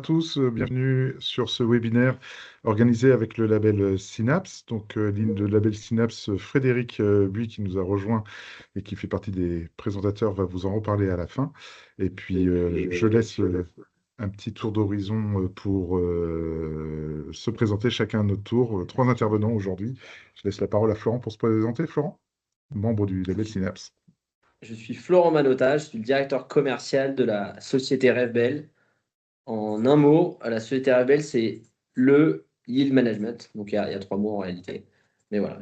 tous, bienvenue sur ce webinaire organisé avec le label Synapse. Donc, le label Synapse, Frédéric Buy, qui nous a rejoint et qui fait partie des présentateurs, va vous en reparler à la fin. Et puis, je laisse un petit tour d'horizon pour se présenter chacun à notre tour. Trois intervenants aujourd'hui. Je laisse la parole à Florent pour se présenter. Florent, membre du label Synapse. Je suis Florent Manotta, je suis le directeur commercial de la société Revbel. En un mot, la société Revbel, c'est le yield management. Donc, il y a trois mots en réalité. Mais voilà,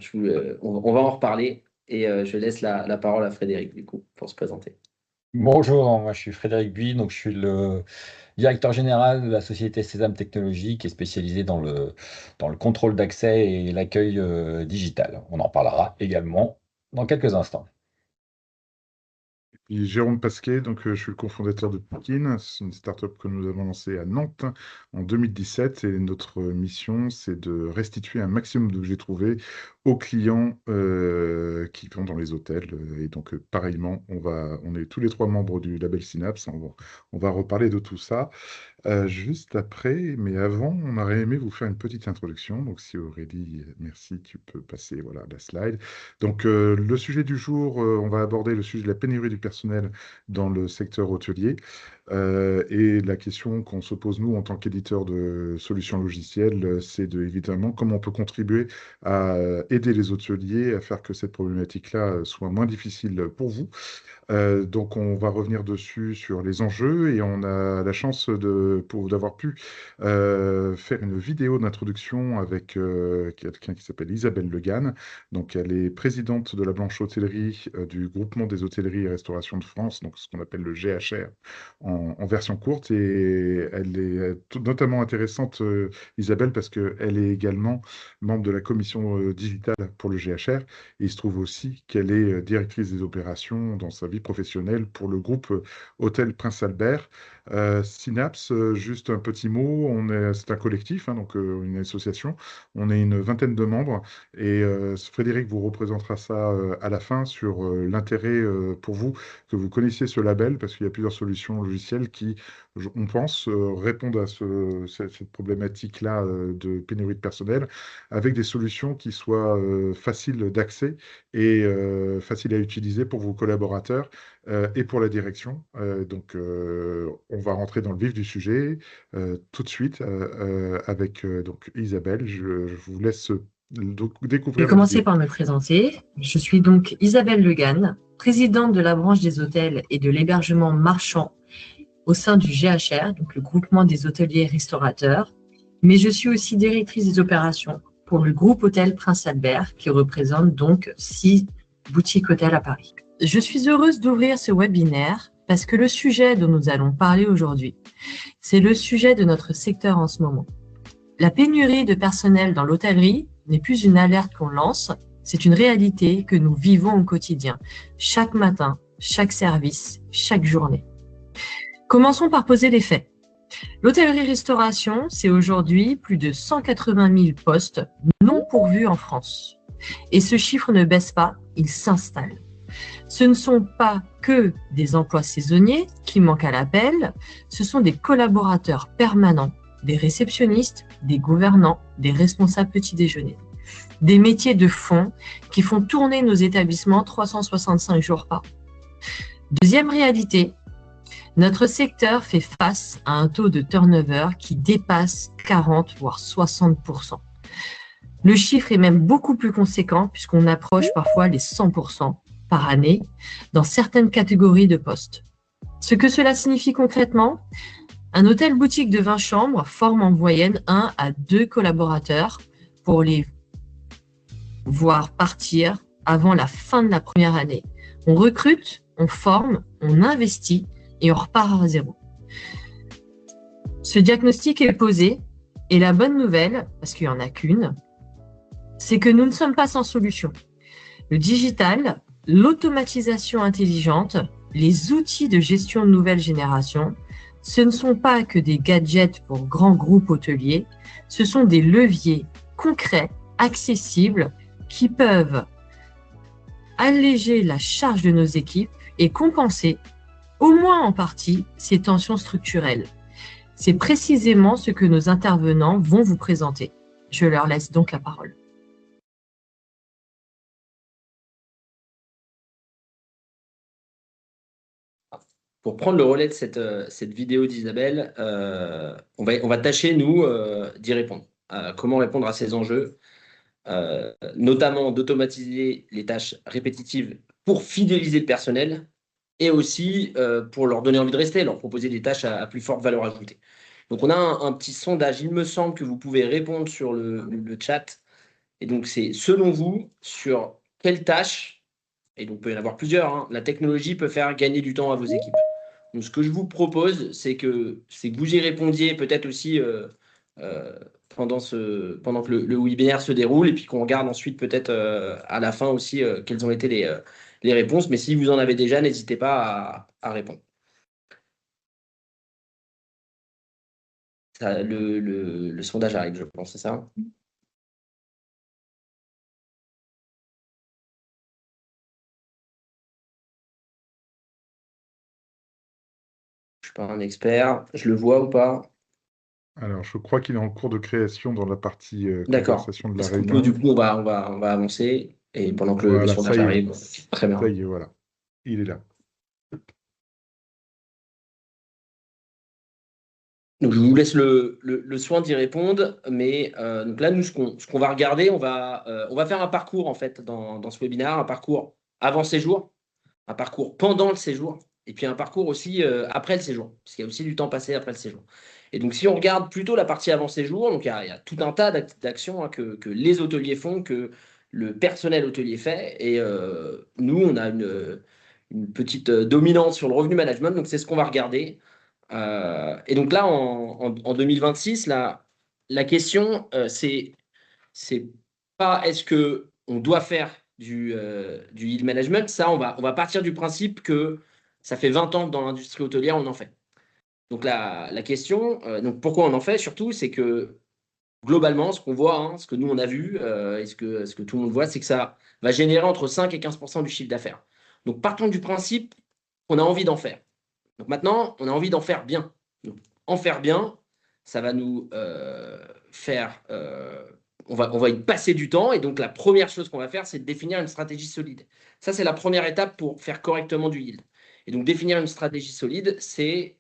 on va en reparler et je laisse la parole à Frédéric, du coup, pour se présenter. Bonjour, moi je suis Frédéric Buy, donc je suis le directeur général de la société Sésame Technologies qui est spécialisée dans le contrôle d'accès et l'accueil digital. On en parlera également dans quelques instants. Et Jérôme Pasquet, donc je suis le cofondateur de Pookin. C'est une startup que nous avons lancée à Nantes en 2017 et notre mission, c'est de restituer un maximum d'objets trouvés aux clients qui vont dans les hôtels. Et donc, pareillement, on est tous les trois membres du label Synapse. On va reparler de tout ça. Juste après, mais avant, on aurait aimé vous faire une petite introduction. Donc, si Aurélie, merci, tu peux passer voilà, la slide. Donc, le sujet du jour, on va aborder le sujet de la pénurie du personnel dans le secteur hôtelier. Et la question qu'on se pose, nous, en tant qu'éditeur de solutions logicielles, c'est évidemment comment on peut contribuer à aider les hôteliers à faire que cette problématique-là soit moins difficile pour vous. Donc, on va revenir dessus sur les enjeux et on a la chance d'avoir pu faire une vidéo d'introduction avec quelqu'un qui s'appelle Isabelle Legan. Donc, elle est présidente de la branche hôtellerie du groupement des hôtelleries et restaurations de France, donc ce qu'on appelle le GHR en version courte. Et elle est notamment intéressante, Isabelle, parce qu'elle est également membre de la commission digitale pour le GHR. Et il se trouve aussi qu'elle est directrice des opérations dans sa vie professionnelle pour le groupe Hôtel Prince Albert. Synapse, juste un petit mot, c'est un collectif, hein, donc une association. On est une vingtaine de membres et Frédéric vous représentera ça à la fin sur l'intérêt pour vous que vous connaissiez ce label parce qu'il y a plusieurs solutions logicielles qui, on pense, répondent à cette problématique-là de pénurie de personnel avec des solutions qui soient faciles d'accès et faciles à utiliser pour vos collaborateurs et pour la direction. Donc, on va rentrer dans le vif du sujet tout de suite avec donc Isabelle. Je vous laisse découvrir. Je vais commencer par me présenter. Je suis donc Isabelle Legan, présidente de la branche des hôtels et de l'hébergement marchand au sein du GHR, donc le groupement des hôteliers et restaurateurs. Mais je suis aussi directrice des opérations pour le groupe Hôtel Prince Albert, qui représente donc 6 boutiques hôtels à Paris. Je suis heureuse d'ouvrir ce webinaire parce que le sujet dont nous allons parler aujourd'hui, c'est le sujet de notre secteur en ce moment. La pénurie de personnel dans l'hôtellerie n'est plus une alerte qu'on lance, c'est une réalité que nous vivons au quotidien, chaque matin, chaque service, chaque journée. Commençons par poser les faits. L'hôtellerie-restauration, c'est aujourd'hui plus de 180 000 postes non pourvus en France. Et ce chiffre ne baisse pas, il s'installe. Ce ne sont pas que des emplois saisonniers qui manquent à l'appel, ce sont des collaborateurs permanents, des réceptionnistes, des gouvernants, des responsables petit déjeuner. Des métiers de fond qui font tourner nos établissements 365 jours par an. Deuxième réalité, notre secteur fait face à un taux de turnover qui dépasse 40 voire 60%. Le chiffre est même beaucoup plus conséquent puisqu'on approche parfois les 100% par année dans certaines catégories de postes. Ce que cela signifie concrètement, un hôtel boutique de 20 chambres forme en moyenne 1 à 2 collaborateurs pour les voir partir avant la fin de la première année. On recrute, on forme, on investit et on repart à zéro. Ce diagnostic est posé et la bonne nouvelle, parce qu'il n'y en a qu'une, c'est que nous ne sommes pas sans solution. Le digital, l'automatisation intelligente, les outils de gestion de nouvelle génération, ce ne sont pas que des gadgets pour grands groupes hôteliers, ce sont des leviers concrets, accessibles, qui peuvent alléger la charge de nos équipes et compenser, au moins en partie, ces tensions structurelles. C'est précisément ce que nos intervenants vont vous présenter. Je leur laisse donc la parole. Pour prendre le relais de cette vidéo d'Isabelle, on va tâcher, nous, d'y répondre. Comment répondre à ces enjeux, notamment d'automatiser les tâches répétitives pour fidéliser le personnel et aussi pour leur donner envie de rester, leur proposer des tâches à plus forte valeur ajoutée. Donc, on a un petit sondage. Il me semble que vous pouvez répondre sur le chat. Et donc, c'est selon vous, sur quelles tâches, et donc il peut y en avoir plusieurs, hein, la technologie peut faire gagner du temps à vos équipes. Donc, ce que je vous propose, c'est que vous y répondiez peut-être aussi pendant que le webinaire se déroule et puis qu'on regarde ensuite peut-être à la fin aussi quelles ont été les réponses. Mais si vous en avez déjà, n'hésitez pas à répondre. Ça, le sondage arrive, je pense, c'est ça? Je ne suis pas un expert. Je le vois ou pas? Alors, je crois qu'il est en cours de création dans la partie D'accord. conversation de la Est-ce qu'on réunion. peut, du coup, on va avancer et pendant que le Voilà, ça sondage y est. arrive. Très bien. Ça y est, voilà. Il est là. Donc, je vous laisse le soin d'y répondre. Mais donc là, nous, ce qu'on va regarder, on va faire un parcours, en fait, dans ce webinaire, un parcours avant séjour, un parcours pendant le séjour, et puis un parcours aussi après le séjour, parce qu'il y a aussi du temps passé après le séjour. Et donc, si on regarde plutôt la partie avant séjour, donc il y a tout un tas d'actions hein, que les hôteliers font, que le personnel hôtelier fait, et nous, on a une petite dominance sur le revenu management, donc c'est ce qu'on va regarder. Et donc là, en 2026, la question, c'est pas est-ce que on doit faire du yield management. Ça, on va partir du principe que ça fait 20 ans que dans l'industrie hôtelière, on en fait. Donc la question, donc pourquoi on en fait surtout, c'est que globalement, ce qu'on voit, hein, ce que nous on a vu, et ce que tout le monde voit, c'est que ça va générer entre 5 et 15% du chiffre d'affaires. Donc partons du principe qu'on a envie d'en faire. Donc maintenant, on a envie d'en faire bien. Donc, en faire bien, ça va nous faire. On va y passer du temps. Et donc, la première chose qu'on va faire, c'est de définir une stratégie solide. Ça, c'est la première étape pour faire correctement du yield. Et donc, définir une stratégie solide, c'est.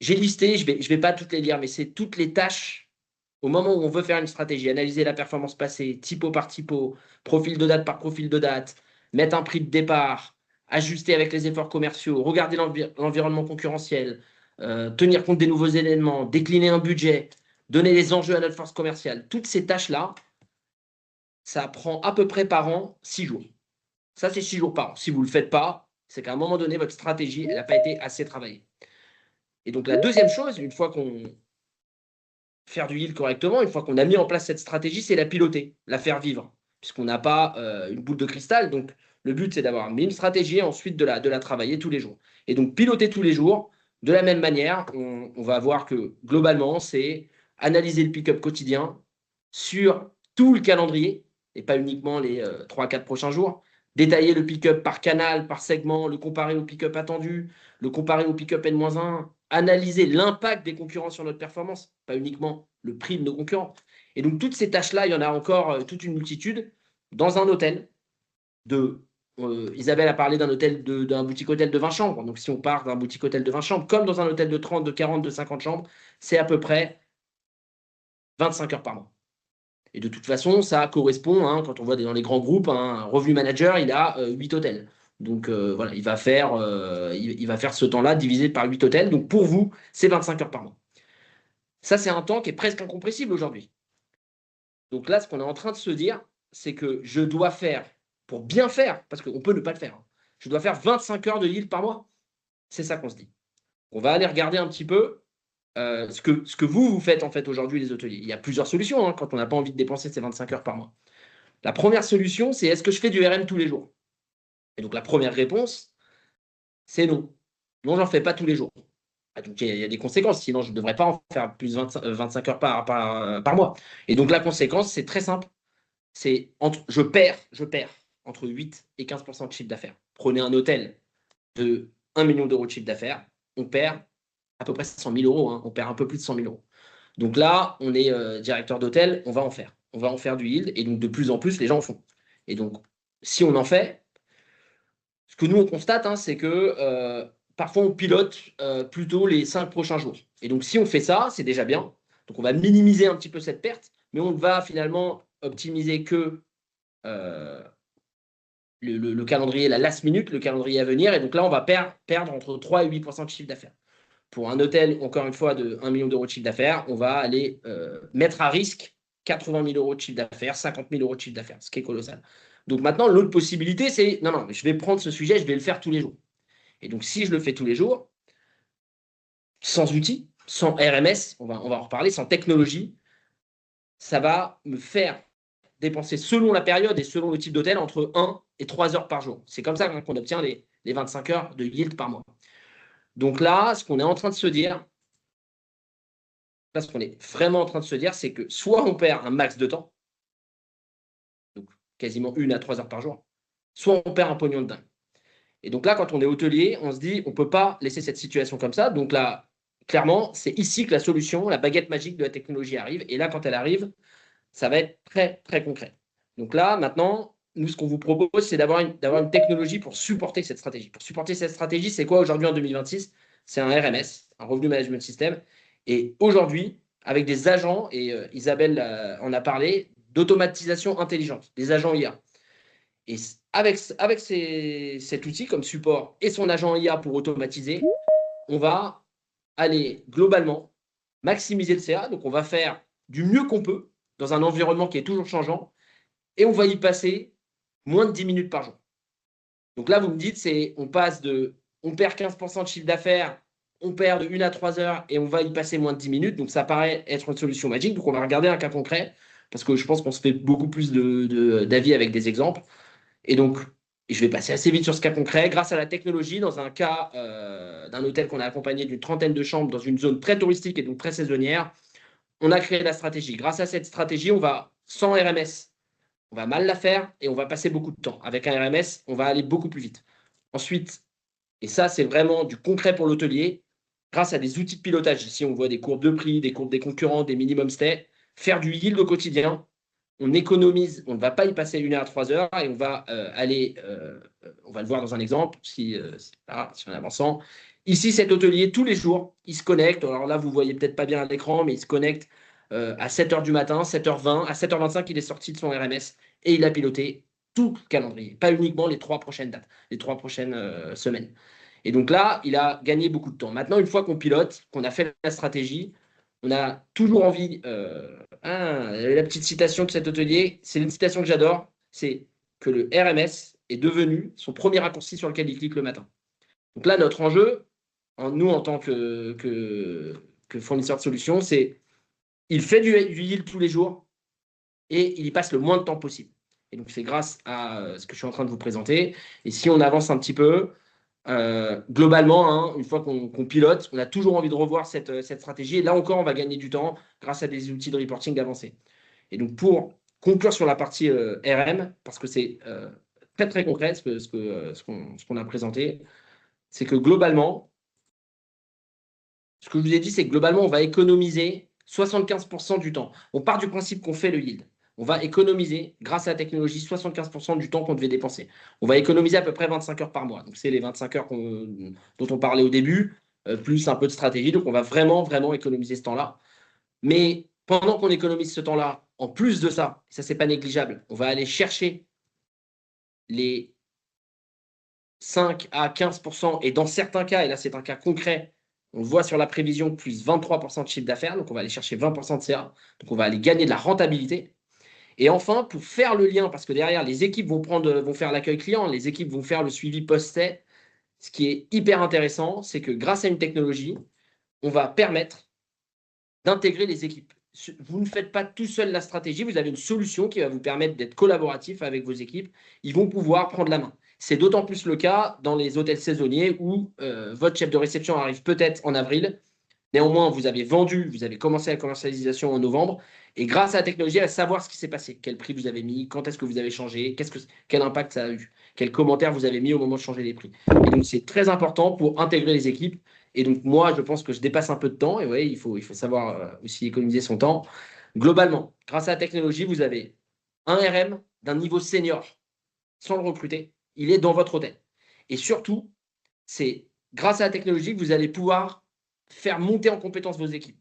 J'ai listé, je vais pas toutes les lire, mais c'est toutes les tâches au moment où on veut faire une stratégie, analyser la performance passée, typo par typo, profil de date par profil de date, mettre un prix de départ, ajuster avec les efforts commerciaux, regarder l'environnement concurrentiel, tenir compte des nouveaux éléments, décliner un budget, donner les enjeux à notre force commerciale. Toutes ces tâches-là, ça prend à peu près par an 6 jours. Ça, c'est 6 jours par an. Si vous ne le faites pas, c'est qu'à un moment donné, votre stratégie, elle n'a pas été assez travaillée. Et donc, la deuxième chose, une fois qu'on faire du yield correctement, une fois qu'on a mis en place cette stratégie, c'est la piloter, la faire vivre, puisqu'on n'a pas une boule de cristal. Donc, le but, c'est d'avoir mis une stratégie et ensuite de la travailler tous les jours. Et donc, piloter tous les jours, de la même manière, on va voir que globalement, c'est analyser le pick-up quotidien sur tout le calendrier, et pas uniquement les 3-4 prochains jours, détailler le pick-up par canal, par segment, le comparer au pick-up attendu, le comparer au pick-up N-1, analyser l'impact des concurrents sur notre performance, pas uniquement le prix de nos concurrents. Et donc, toutes ces tâches-là, il y en a encore toute une multitude. Dans un hôtel, Isabelle a parlé d'un boutique hôtel de 20 chambres. Donc, si on part d'un boutique hôtel de 20 chambres, comme dans un hôtel de 30, de 40, de 50 chambres, c'est à peu près 25 heures par mois. Et de toute façon, ça correspond, hein, quand on voit dans les grands groupes, hein, un revenu manager, il a 8 hôtels. Donc voilà, il va faire ce temps-là divisé par 8 hôtels. Donc pour vous, c'est 25 heures par mois. Ça, c'est un temps qui est presque incompressible aujourd'hui. Donc là, ce qu'on est en train de se dire, c'est que je dois faire, pour bien faire, parce qu'on peut ne pas le faire, hein, je dois faire 25 heures de yield par mois. C'est ça qu'on se dit. On va aller regarder un petit peu ce que vous faites en fait aujourd'hui, les hôteliers. Il y a plusieurs solutions hein, quand on n'a pas envie de dépenser ces 25 heures par mois. La première solution, c'est est-ce que je fais du RM tous les jours? Et donc la première réponse, c'est non. Non, j'en fais pas tous les jours. Donc il y a des conséquences, sinon je ne devrais pas en faire plus de 25 heures par mois. Et donc la conséquence, c'est très simple. Je perds entre 8 et 15% de chiffre d'affaires. Prenez un hôtel de 1 million d'euros de chiffre d'affaires, on perd à peu près 100 000 euros. Hein. On perd un peu plus de 100 000 euros. Donc là, on est directeur d'hôtel, on va en faire. On va en faire du yield. Et donc, de plus en plus, les gens en font. Et donc, si on en fait, ce que nous, on constate, hein, c'est que parfois, on pilote plutôt les 5 prochains jours. Et donc, si on fait ça, c'est déjà bien. Donc, on va minimiser un petit peu cette perte, mais on ne va finalement optimiser que le calendrier, la last minute, le calendrier à venir. Et donc là, on va perdre entre 3 et 8% de chiffre d'affaires. Pour un hôtel, encore une fois, de 1 million d'euros de chiffre d'affaires, on va aller mettre à risque 80 000 euros de chiffre d'affaires, 50 000 euros de chiffre d'affaires, ce qui est colossal. Donc maintenant, l'autre possibilité, c'est non, mais je vais prendre ce sujet, je vais le faire tous les jours. Et donc, si je le fais tous les jours, sans outils, sans RMS, on va en reparler, sans technologie, ça va me faire dépenser selon la période et selon le type d'hôtel entre 1 et 3 heures par jour. C'est comme ça qu'on obtient les 25 heures de yield par mois. Donc là, ce qu'on est en train de se dire, c'est que soit on perd un max de temps, donc quasiment 1 à 3 heures par jour, soit on perd un pognon de dingue. Et donc là, quand on est hôtelier, on se dit, on ne peut pas laisser cette situation comme ça. Donc là, clairement, c'est ici que la solution, la baguette magique de la technologie arrive. Et là, quand elle arrive, ça va être très, très concret. Donc là, maintenant, nous, ce qu'on vous propose, c'est d'avoir une technologie pour supporter cette stratégie. Pour supporter cette stratégie, c'est quoi aujourd'hui en 2026? C'est un RMS, un Revenue Management System. Et aujourd'hui, avec des agents, et Isabelle en a parlé, d'automatisation intelligente, des agents IA. Et avec cet outil comme support et son agent IA pour automatiser, on va aller globalement maximiser le CA. Donc, on va faire du mieux qu'on peut dans un environnement qui est toujours changeant et on va y passer moins de 10 minutes par jour. Donc là, vous me dites, on perd 15% de chiffre d'affaires, on perd de 1 à 3 heures et on va y passer moins de 10 minutes. Donc, ça paraît être une solution magique. Donc, on va regarder un cas concret parce que je pense qu'on se fait beaucoup plus d'avis avec des exemples. Et donc, je vais passer assez vite sur ce cas concret. Grâce à la technologie, dans un cas d'un hôtel qu'on a accompagné d'une trentaine de chambres dans une zone très touristique et donc très saisonnière, on a créé la stratégie. Grâce à cette stratégie, on va, sans RMS, on va mal la faire et on va passer beaucoup de temps. Avec un RMS, on va aller beaucoup plus vite. Ensuite, et ça, c'est vraiment du concret pour l'hôtelier, grâce à des outils de pilotage, ici on voit des courbes de prix, des courbes des concurrents, des minimum stay, faire du yield au quotidien, on économise, on ne va pas y passer 1 heure à 3 heures et on va on va le voir dans un exemple, si en avançant. Ici, cet hôtelier, tous les jours, il se connecte. Alors là, vous ne voyez peut-être pas bien à l'écran, mais il se connecte à 7h du matin, 7h20. À 7h25, il est sorti de son RMS et il a piloté tout le calendrier, pas uniquement les 3 prochaines dates, les 3 prochaines semaines. Et donc là, il a gagné beaucoup de temps. Maintenant, une fois qu'on pilote, qu'on a fait la stratégie, on a toujours envie. La petite citation de cet hôtelier, c'est une citation que j'adore, c'est que le RMS est devenu son premier raccourci sur lequel il clique le matin. Donc là, notre enjeu, nous en tant que fournisseur de solutions, c'est il fait du yield tous les jours et il y passe le moins de temps possible. Et donc, c'est grâce à ce que je suis en train de vous présenter. Et si on avance un petit peu, globalement, hein, une fois qu'on pilote, on a toujours envie de revoir cette stratégie. Et là encore, on va gagner du temps grâce à des outils de reporting avancés. Et donc, pour conclure sur la partie RM, parce que c'est très, très concret ce qu'on a présenté, c'est que globalement, ce que je vous ai dit, c'est que globalement, on va économiser 75% du temps. On part du principe qu'on fait le yield. On va économiser, grâce à la technologie, 75% du temps qu'on devait dépenser. On va économiser à peu près 25 heures par mois. Donc, c'est les 25 heures dont on parlait au début, plus un peu de stratégie. Donc, on va vraiment, vraiment économiser ce temps-là. Mais pendant qu'on économise ce temps-là, en plus de ça, ça, c'est pas négligeable, on va aller chercher les 5 à 15%. Et dans certains cas, et là, c'est un cas concret, on le voit sur la prévision, plus 23% de chiffre d'affaires. Donc, on va aller chercher 20% de CA. Donc, on va aller gagner de la rentabilité. Et enfin, pour faire le lien, parce que derrière, les équipes vont faire l'accueil client, les équipes vont faire le suivi post-stay. Ce qui est hyper intéressant, c'est que grâce à une technologie, on va permettre d'intégrer les équipes. Vous ne faites pas tout seul la stratégie, vous avez une solution qui va vous permettre d'être collaboratif avec vos équipes. Ils vont pouvoir prendre la main. C'est d'autant plus le cas dans les hôtels saisonniers où votre chef de réception arrive peut-être en avril. Néanmoins, vous avez commencé la commercialisation en novembre. Et grâce à la technologie, à savoir ce qui s'est passé, quel prix vous avez mis, quand est-ce que vous avez changé, quel impact ça a eu, quels commentaires vous avez mis au moment de changer les prix. Et donc, c'est très important pour intégrer les équipes Et donc, moi, je pense que je dépasse un peu de temps. Et ouais, il faut savoir aussi économiser son temps. Globalement, grâce à la technologie, vous avez un RM d'un niveau senior sans le recruter. Il est dans votre hôtel. Et surtout, c'est grâce à la technologie que vous allez pouvoir faire monter en compétence vos équipes.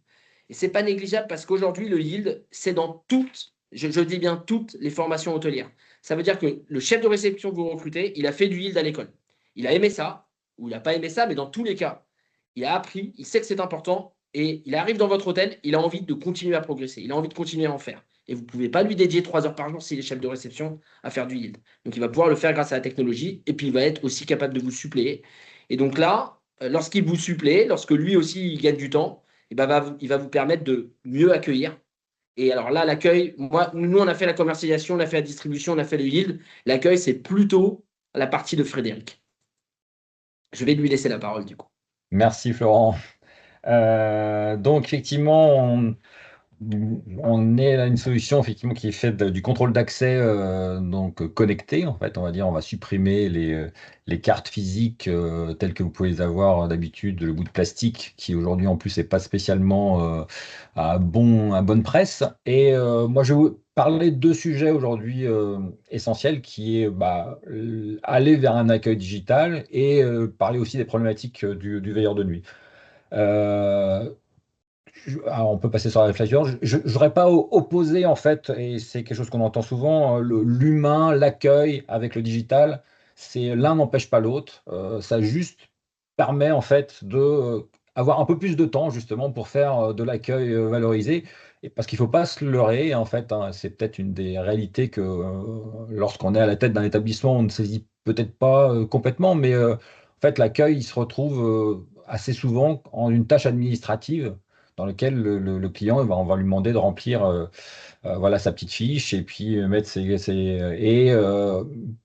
Et ce n'est pas négligeable parce qu'aujourd'hui, le yield, c'est dans toutes, je dis bien toutes les formations hôtelières. Ça veut dire que le chef de réception que vous recrutez, il a fait du yield à l'école. Il a aimé ça, ou il n'a pas aimé ça, mais dans tous les cas, il a appris, il sait que c'est important, et il arrive dans votre hôtel, il a envie de continuer à progresser, il a envie de continuer à en faire. Et vous ne pouvez pas lui dédier 3 heures par jour s'il est chef de réception à faire du yield. Donc il va pouvoir le faire grâce à la technologie, et puis il va être aussi capable de vous suppléer. Et donc là, lorsqu'il vous supplée, lorsque lui aussi il gagne du temps, il va vous permettre de mieux accueillir. Et alors là, l'accueil, nous, on a fait la commercialisation, on a fait la distribution, on a fait le yield. L'accueil, c'est plutôt la partie de Frédéric. Je vais lui laisser la parole du coup. Merci Florent. Donc effectivement, on est à une solution effectivement qui est faite du contrôle d'accès donc connecté en fait. On va dire, on va supprimer les cartes physiques telles que vous pouvez les avoir d'habitude, le bout de plastique qui aujourd'hui en plus n'est pas spécialement à bonne presse. Et moi je vais vous parler de 2 sujets aujourd'hui essentiels qui est aller vers un accueil digital et parler aussi des problématiques du veilleur de nuit. Euh, alors, on peut passer sur la réflexion. Je n'aurais pas opposé, en fait, et c'est quelque chose qu'on entend souvent, l'humain, l'accueil avec le digital. C'est l'un n'empêche pas l'autre. Ça juste permet, en fait, de avoir un peu plus de temps, justement, pour faire de l'accueil valorisé. Et parce qu'il ne faut pas se leurrer, en fait, hein, c'est peut-être une des réalités que lorsqu'on est à la tête d'un établissement, on ne saisit peut-être pas complètement, mais en fait, l'accueil, il se retrouve assez souvent en une tâche administrative dans lequel le client, on va lui demander de remplir voilà, sa petite fiche et puis mettre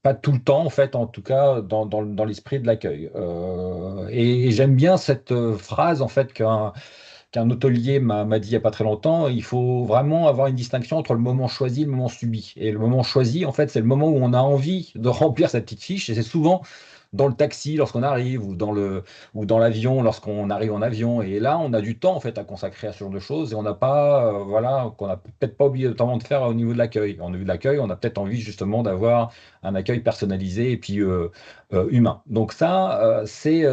pas tout le temps, en fait, en tout cas, dans l'esprit de l'accueil. Et j'aime bien cette phrase, en fait, qu'un hôtelier m'a dit il n'y a pas très longtemps. Il faut vraiment avoir une distinction entre le moment choisi et le moment subi. Et le moment choisi, en fait, c'est le moment où on a envie de remplir sa petite fiche. Et c'est souvent dans le taxi lorsqu'on arrive ou dans l'avion lorsqu'on arrive en avion. Et là, on a du temps en fait à consacrer à ce genre de choses et on n'a pas, voilà, qu'on n'a peut-être pas oublié notamment de faire au niveau de l'accueil. Au niveau de l'accueil, on a peut-être envie justement d'avoir un accueil personnalisé et puis humain. Donc ça, c'est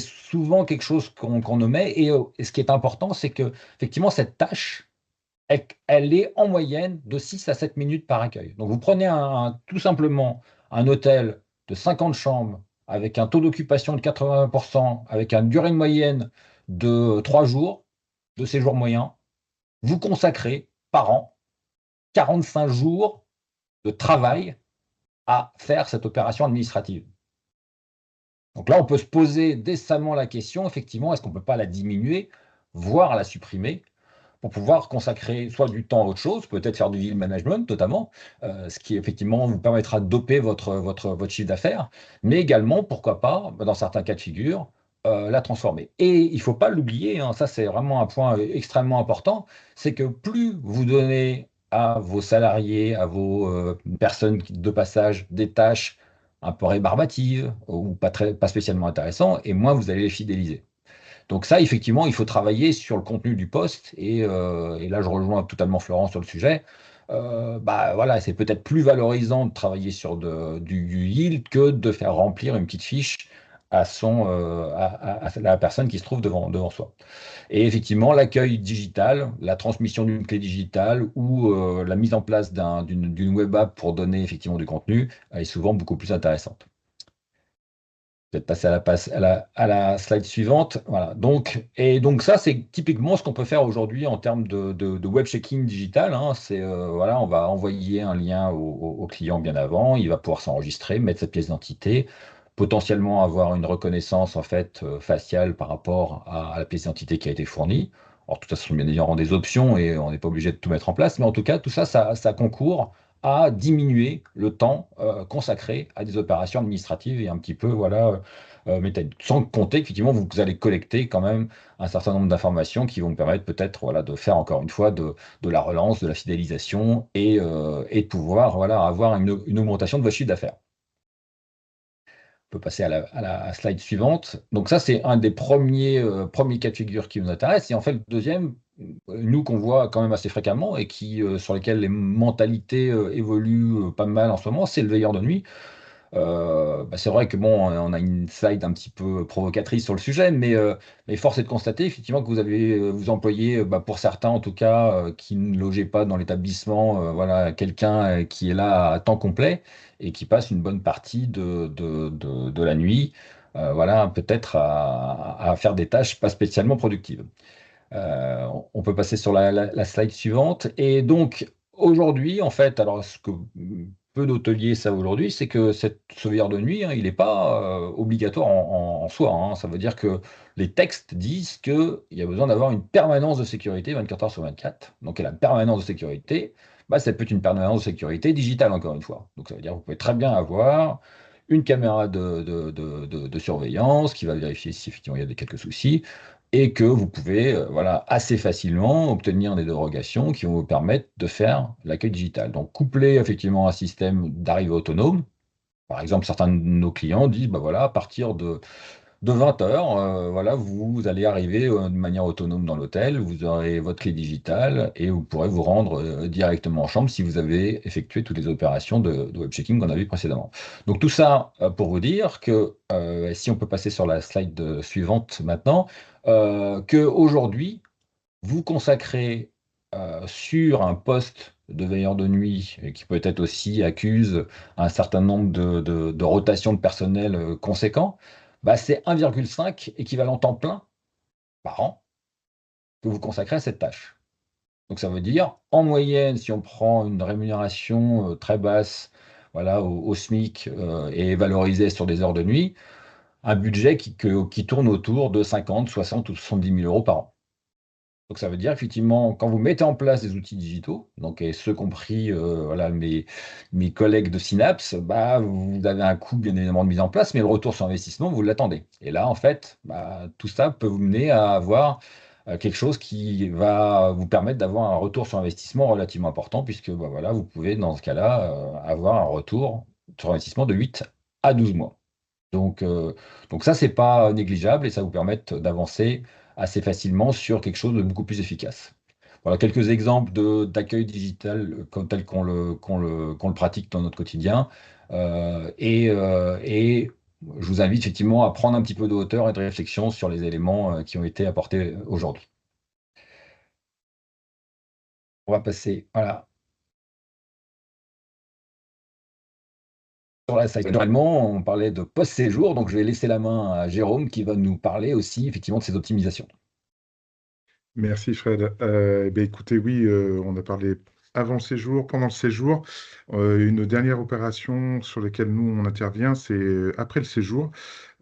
souvent quelque chose qu'on omet. Et ce qui est important, c'est que effectivement cette tâche elle est en moyenne de 6 à 7 minutes par accueil. Donc vous prenez tout simplement un hôtel de 50 chambres avec un taux d'occupation de 80%, avec une durée moyenne de 3 jours de séjour moyen, vous consacrez par an 45 jours de travail à faire cette opération administrative. Donc là, on peut se poser décemment la question, effectivement, est-ce qu'on ne peut pas la diminuer, voire la supprimer pour pouvoir consacrer soit du temps à autre chose, peut-être faire du yield management notamment, ce qui effectivement vous permettra de doper votre chiffre d'affaires, mais également, pourquoi pas, dans certains cas de figure, la transformer. Et il ne faut pas l'oublier, hein, ça c'est vraiment un point extrêmement important, c'est que plus vous donnez à vos salariés, à vos personnes de passage, des tâches un peu rébarbatives ou pas spécialement intéressantes, et moins vous allez les fidéliser. Donc ça, effectivement, il faut travailler sur le contenu du poste. Et là, je rejoins totalement Florent sur le sujet. Voilà, c'est peut-être plus valorisant de travailler sur du yield que de faire remplir une petite fiche à la personne qui se trouve devant soi. Et effectivement, l'accueil digital, la transmission d'une clé digitale ou la mise en place d'une web app pour donner effectivement du contenu est souvent beaucoup plus intéressante. Peut-être passer à la slide suivante. Voilà. Donc ça, c'est typiquement ce qu'on peut faire aujourd'hui en termes de web check-in digital. Hein. C'est voilà, on va envoyer un lien au client bien avant. Il va pouvoir s'enregistrer, mettre sa pièce d'identité, potentiellement avoir une reconnaissance en fait faciale par rapport à la pièce d'identité qui a été fournie. Alors tout ça, ce sont bien évidemment des options et on n'est pas obligé de tout mettre en place. Mais en tout cas, tout ça, ça concourt à diminuer le temps consacré à des opérations administratives et un petit peu, voilà, sans compter qu'effectivement, vous allez collecter quand même un certain nombre d'informations qui vont vous permettre peut-être voilà, de faire encore une fois de la relance, de la fidélisation et de pouvoir voilà, avoir une augmentation de votre chiffre d'affaires. peut passer à la slide suivante. Donc ça, c'est un des premiers cas de figure qui nous intéresse. Et en fait, le deuxième, nous qu'on voit quand même assez fréquemment et sur lesquels les mentalités évoluent pas mal en ce moment, c'est le veilleur de nuit. C'est vrai que bon, on a une slide un petit peu provocatrice sur le sujet, mais force est de constater effectivement que vous employez, pour certains en tout cas, qui ne logeaient pas dans l'établissement, voilà, quelqu'un qui est là à temps complet et qui passe une bonne partie de la nuit, voilà, peut-être à faire des tâches pas spécialement productives. On peut passer sur la slide suivante. Et donc, aujourd'hui, en fait, alors ce que peu d'hôteliers savent aujourd'hui, c'est que ce veilleur de nuit, hein, il n'est pas obligatoire en soi, hein. Ça veut dire que les textes disent qu'il y a besoin d'avoir une permanence de sécurité 24 heures sur 24. Donc, et la permanence de sécurité, ça peut être une permanence de sécurité digitale, encore une fois. Donc, ça veut dire que vous pouvez très bien avoir une caméra de surveillance qui va vérifier si effectivement il y a quelques soucis et que vous pouvez voilà, assez facilement obtenir des dérogations qui vont vous permettre de faire l'accueil digital. Donc, coupler effectivement un système d'arrivée autonome. Par exemple, certains de nos clients disent, voilà, à partir de 20 heures, voilà, vous allez arriver de manière autonome dans l'hôtel, vous aurez votre clé digitale et vous pourrez vous rendre directement en chambre si vous avez effectué toutes les opérations de web checking qu'on a vu précédemment. Donc tout ça pour vous dire que, si on peut passer sur la slide suivante maintenant, qu'aujourd'hui, vous consacrez sur un poste de veilleur de nuit, et qui peut-être aussi accuse un certain nombre de rotations de personnel conséquents, c'est 1,5 équivalent temps plein par an que vous consacrez à cette tâche. Donc ça veut dire, en moyenne, si on prend une rémunération très basse, voilà, au SMIC et valorisée sur des heures de nuit, un budget qui tourne autour de 50, 60 ou 70 000 euros par an. Donc ça veut dire effectivement, quand vous mettez en place des outils digitaux, donc et ceux compris voilà, mes collègues de Synapse, vous avez un coût bien évidemment de mise en place, mais le retour sur investissement, vous l'attendez. Et là, en fait, tout ça peut vous mener à avoir quelque chose qui va vous permettre d'avoir un retour sur investissement relativement important, puisque voilà, vous pouvez dans ce cas-là avoir un retour sur investissement de 8 à 12 mois. Donc ça, c'est pas négligeable et ça vous permet d'avancer assez facilement sur quelque chose de beaucoup plus efficace. Voilà quelques exemples d'accueil digital tel qu'on le pratique dans notre quotidien. Et je vous invite effectivement à prendre un petit peu de hauteur et de réflexion sur les éléments qui ont été apportés aujourd'hui. On va passer, voilà. Sur la slide. Naturellement, on parlait de post-séjour, donc je vais laisser la main à Jérôme qui va nous parler aussi effectivement de ces optimisations. Merci Fred. Écoutez, oui, on a parlé avant le séjour, pendant le séjour. Une dernière opération sur laquelle nous on intervient, c'est après le séjour.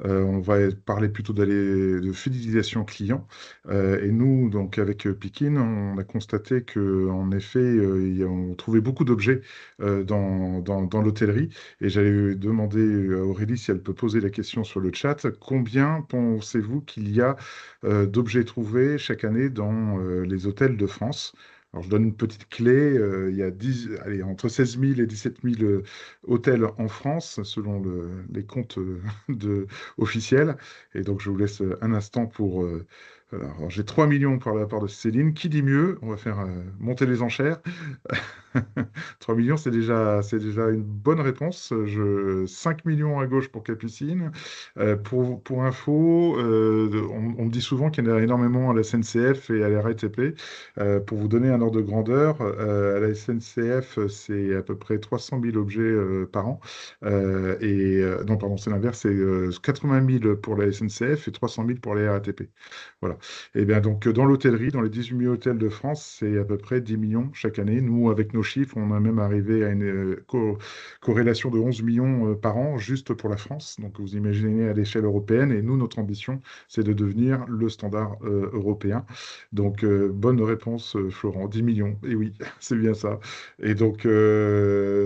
On va parler plutôt de fidélisation client. Et nous, donc avec Pikin, on a constaté que en effet, on trouvait beaucoup d'objets dans l'hôtellerie. Et j'allais demander à Aurélie si elle peut poser la question sur le chat. Combien pensez-vous qu'il y a d'objets trouvés chaque année dans les hôtels de France? Alors, je donne une petite clé. Il y a entre 16 000 et 17 000 hôtels en France, selon les comptes officiels. Et donc, je vous laisse un instant pour... alors, j'ai 3 millions par la part de Céline. Qui dit mieux? On va faire monter les enchères. 3 millions, c'est déjà une bonne réponse. 5 millions à gauche pour Capucine. Pour info, on me dit souvent qu'il y en a énormément à la SNCF et à la RATP. Pour vous donner un ordre de grandeur, à la SNCF, c'est à peu près 300 000 objets par an. Non, pardon, c'est l'inverse, c'est 80 000 pour la SNCF et 300 000 pour la RATP. Voilà. Et bien donc dans l'hôtellerie, dans les 18 000 hôtels de France, c'est à peu près 10 millions chaque année. Nous, avec nos chiffres, on a même arrivé à une corrélation de 11 millions par an juste pour la France. Donc vous imaginez à l'échelle européenne. Et nous, notre ambition, c'est de devenir le standard européen. Donc bonne réponse, Florent, 10 millions. Et oui, c'est bien ça. Et donc